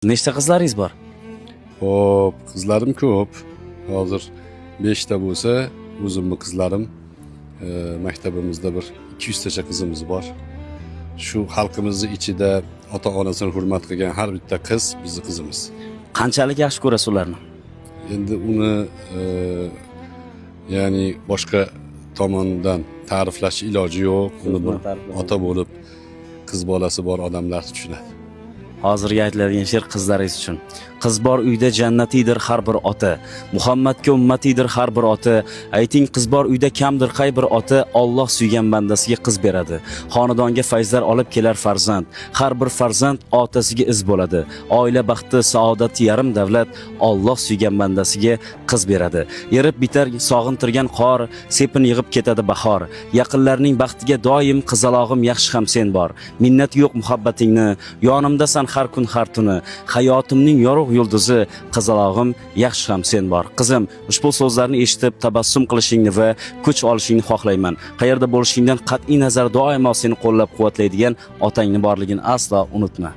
Nechta qizlaringiz bor? Hop, qizlarim ko'p. Hozir 5 ta bo'lsa, o'zimni qizlarim, maktabimizda bir 200 tacha qizimiz bor. Shu xalqimizning ichida ota-onasini hurmat qilgan har bitta qiz bizning qizimiz. Qanchalik yaxshi ko'rasiz ularni? Endi uni ya'ni boshqa tomondan ta'riflash iloji yo'q. Uni bir ota bo'lib, qiz bolasi bor odamlar tushunadi. Hozirgi aytiladigan she'r qizlaringiz uchun. Qiz bor uyda jannatiydir har bir ota. Muhammadga ummatiydir har bir ota. Ayting qiz bor uyda kamdir qay bir ota. Alloh suygan bandasiga qiz beradi. Xonadonga fayzlar olib kelar farzand. Har bir farzand otasiga iz bo'ladi. Oila baxti, saodati yarim davlat. Alloh suygan bandasiga qiz beradi. Yerib bitar sog'intirgan qor, sepin yig'ib ketadi bahor. Yaqinlarning baxtiga doim qizalog'im yaxshi ham sen bor. Minnat yo'q muhabbatingni, yonimdasan har kun har tuni. Hayotimning yorug' yulduzi, qizalog'im yaxshi ham sen bor. Qizim, ushbu so'zlarni eshitib tabassum qilishingni va kuch olishingni xohlayman. Qayerda bo'lishingdan qat'iy nazar doimo seni qo'llab-quvvatlaydigan otangni borligini aslo unutma.